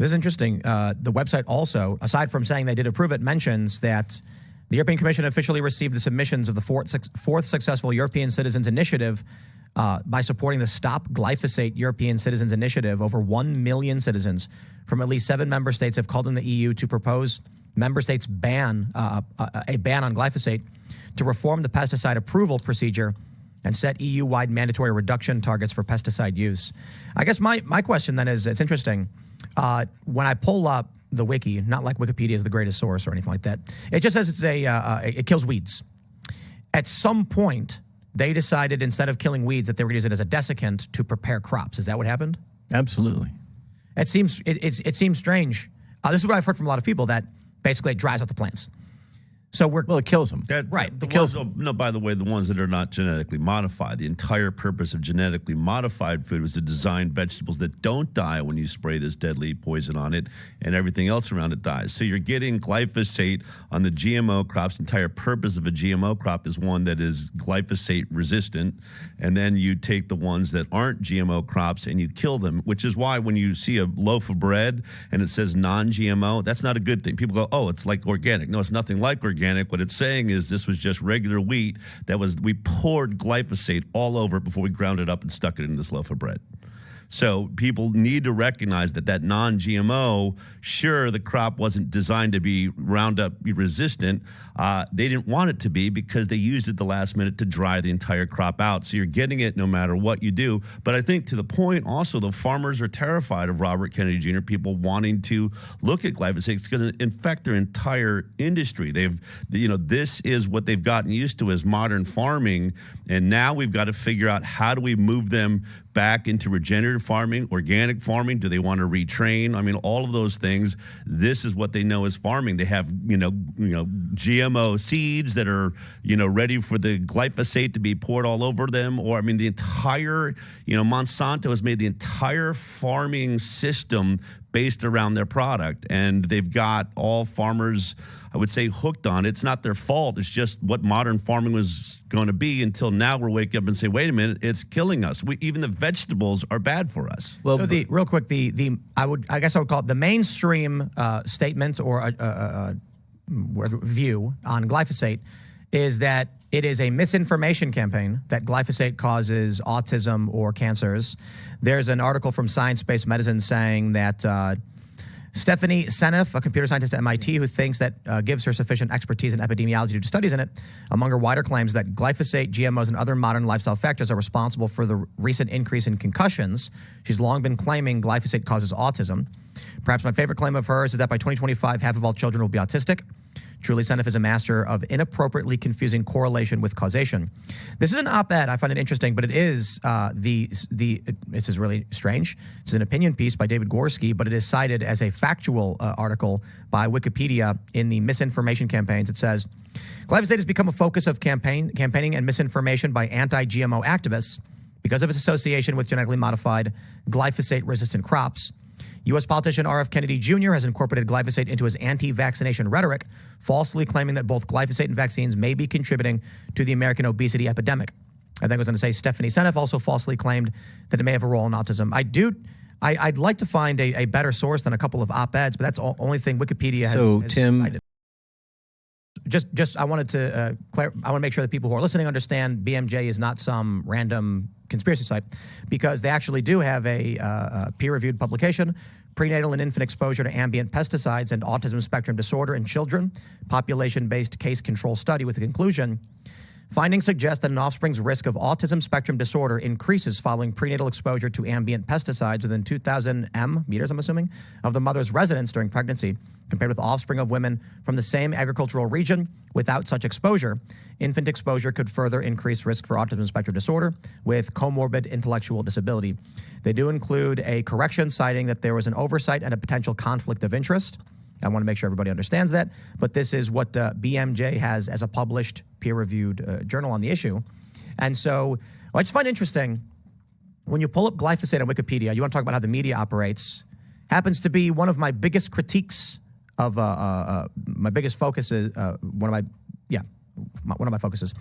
This is interesting. The website also, aside from saying they did approve it, mentions that the European Commission officially received the submissions of the fourth successful European Citizens Initiative by supporting the Stop Glyphosate European Citizens Initiative. Over 1 million citizens from at least 7 member states have called on the EU to propose member states ban a ban on glyphosate, to reform the pesticide approval procedure and set EU-wide mandatory reduction targets for pesticide use. I guess my question then is, it's interesting. When I pull up the wiki, not like Wikipedia is the greatest source or anything like that, it just says it kills weeds. At some point, they decided instead of killing weeds that they were going to use it as a desiccant to prepare crops. Is that what happened? Absolutely. It seems strange. This is what I've heard from a lot of people, that basically it dries out the plants. So it kills them. Right. It kills them. No, by the way, the ones that are not genetically modified. The entire purpose of genetically modified food was to design vegetables that don't die when you spray this deadly poison on it, and everything else around it dies. So you're getting glyphosate on the GMO crops. The entire purpose of a GMO crop is one that is glyphosate resistant, and then you take the ones that aren't GMO crops and you kill them, which is why when you see a loaf of bread and it says non-GMO, that's not a good thing. People go, oh, it's like organic. No, it's nothing like organic. What it's saying is this was just regular wheat we poured glyphosate all over it before we ground it up and stuck it in this loaf of bread. So people need to recognize that non-GMO, sure, the crop wasn't designed to be Roundup resistant. They didn't want it to be because they used it the last minute to dry the entire crop out. So you're getting it no matter what you do. But I think to the point also, the farmers are terrified of Robert Kennedy Jr., people wanting to look at glyphosate. It's going to infect their entire industry. This is what they've gotten used to as modern farming. And now we've got to figure out, how do we move them back into regenerative farming, organic farming? Do they want to retrain? I mean, all of those things. This is what they know as farming. They have, GMO seeds that are, ready for the glyphosate to be poured all over them. Or, I mean, the entire, Monsanto has made the entire farming system based around their product. And they've got all farmers, I would say, hooked on it. It's not their fault. It's just what modern farming was going to be, until now we're waking up and say, wait a minute, it's killing us. Even the vegetables are bad for us. Well, so real quick, I guess I would call it the mainstream statement or view on glyphosate is that it is a misinformation campaign, that glyphosate causes autism or cancers. There's an article from Science-Based Medicine saying that Stephanie Seneff, a computer scientist at MIT who thinks that gives her sufficient expertise in epidemiology to do studies in it, among her wider claims that glyphosate, GMOs, and other modern lifestyle factors are responsible for the recent increase in concussions. She's long been claiming glyphosate causes autism. Perhaps my favorite claim of hers is that by 2025, half of all children will be autistic. Truly, Seneff is a master of inappropriately confusing correlation with causation. This is an op-ed. I find it interesting, but it is this is really strange. It's an opinion piece by David Gorski, but it is cited as a factual article by Wikipedia in the misinformation campaigns. It says, glyphosate has become a focus of campaigning and misinformation by anti-GMO activists because of its association with genetically modified glyphosate-resistant crops. U.S. politician R.F. Kennedy Jr. has incorporated glyphosate into his anti-vaccination rhetoric, falsely claiming that both glyphosate and vaccines may be contributing to the American obesity epidemic. I think I was going to say Stephanie Seneff also falsely claimed that it may have a role in autism. I'd like to find a better source than a couple of op-eds, but that's the only thing Wikipedia has Tim, cited. Just I wanted to I want to make sure that people who are listening understand BMJ is not some random conspiracy site, because they actually do have a peer-reviewed publication, Prenatal and Infant Exposure to Ambient Pesticides and Autism Spectrum Disorder in Children, population-based case control study, with the conclusion, findings suggest that an offspring's risk of autism spectrum disorder increases following prenatal exposure to ambient pesticides within 2,000 meters, I'm assuming, of the mother's residence during pregnancy, compared with offspring of women from the same agricultural region without such exposure. Infant exposure could further increase risk for autism spectrum disorder with comorbid intellectual disability. They do include a correction citing that there was an oversight and a potential conflict of interest. I want to make sure everybody understands that. But this is what BMJ has as a published, peer-reviewed journal on the issue. And so I just find interesting, when you pull up glyphosate on Wikipedia, you want to talk about how the media operates, happens to be one of my biggest critiques of my biggest focuses, one of my focuses.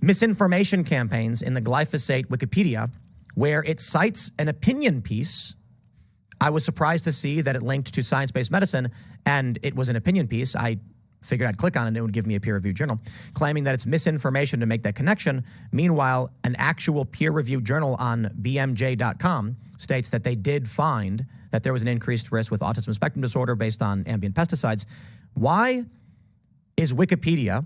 Misinformation campaigns in the glyphosate Wikipedia, where it cites an opinion piece. I was surprised to see that it linked to science-based medicine, and it was an opinion piece. I figured I'd click on it and it would give me a peer-reviewed journal, claiming that it's misinformation to make that connection. Meanwhile, an actual peer-reviewed journal on bmj.com states that they did find that there was an increased risk with autism spectrum disorder based on ambient pesticides. Why is Wikipedia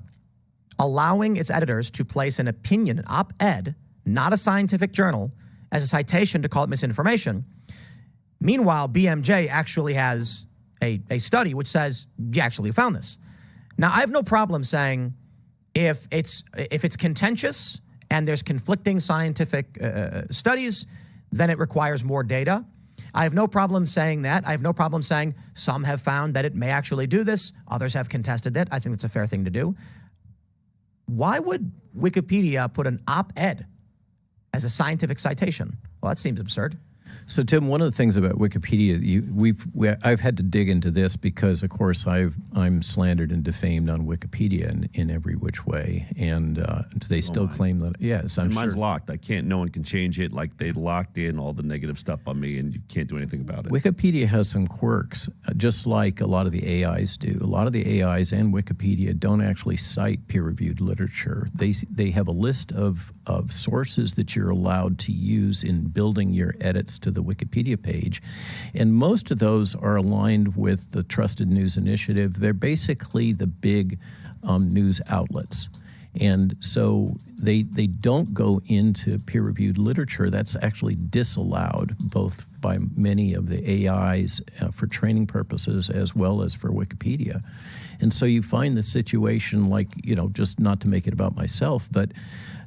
allowing its editors to place an opinion, an op-ed, not a scientific journal, as a citation to call it misinformation? Meanwhile, BMJ actually has a study which says, you actually found this. Now, I have no problem saying if it's contentious and there's conflicting scientific studies, then it requires more data. I have no problem saying that. I have no problem saying some have found that it may actually do this. Others have contested it. I think it's a fair thing to do. Why would Wikipedia put an op-ed as a scientific citation? Well, that seems absurd. So, Tim, one of the things about Wikipedia, I've had to dig into this because, of course, I'm slandered and defamed on Wikipedia in every which way, and they still claim that. Yes, I'm sure. Mine's locked. No one can change it. Like, they locked in all the negative stuff on me, and you can't do anything about it. Wikipedia has some quirks, just like a lot of the AIs do. A lot of the AIs and Wikipedia don't actually cite peer-reviewed literature. They have a list of sources that you're allowed to use in building your edits to the Wikipedia page, and most of those are aligned with the Trusted News Initiative. They're basically the big news outlets, and so they don't go into peer-reviewed literature. That's actually disallowed both by many of the AIs for training purposes as well as for Wikipedia. And so you find the situation like, just not to make it about myself, but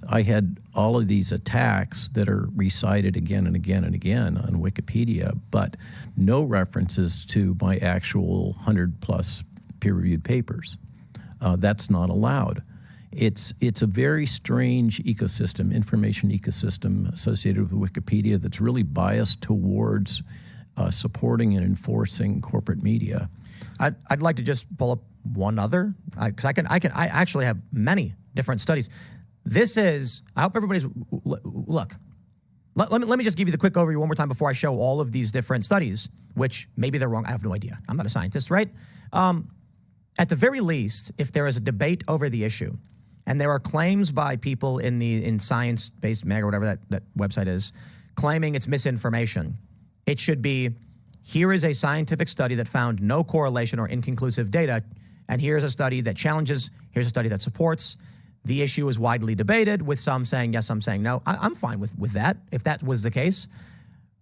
I had all of these attacks that are recited again and again and again on Wikipedia, but no references to my actual 100-plus peer-reviewed papers. That's not allowed. It's a very strange ecosystem, information ecosystem associated with Wikipedia that's really biased towards supporting and enforcing corporate media. I'd like to just pull up one other, because I actually have many different studies. This is, I hope everybody's, look, let me just give you the quick overview one more time before I show all of these different studies, which maybe they're wrong. I have no idea. I'm not a scientist, right? At the very least, if there is a debate over the issue, and there are claims by people in science-based mag or whatever that website is, claiming it's misinformation, it should be, here is a scientific study that found no correlation or inconclusive data, and here's a study that challenges, here's a study that supports. The issue is widely debated, with some saying yes, some saying no. I'm fine with that, if that was the case.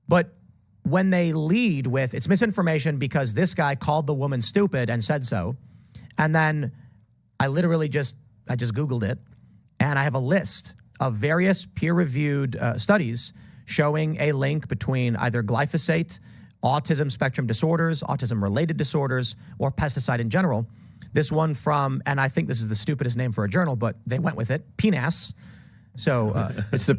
But when they lead with, it's misinformation because this guy called the woman stupid and said so, and then I just Googled it, and I have a list of various peer-reviewed studies showing a link between either glyphosate, autism spectrum disorders, autism-related disorders, or pesticide in general. This one from, and I think this is the stupidest name for a journal, but they went with it, PNAS. So it's the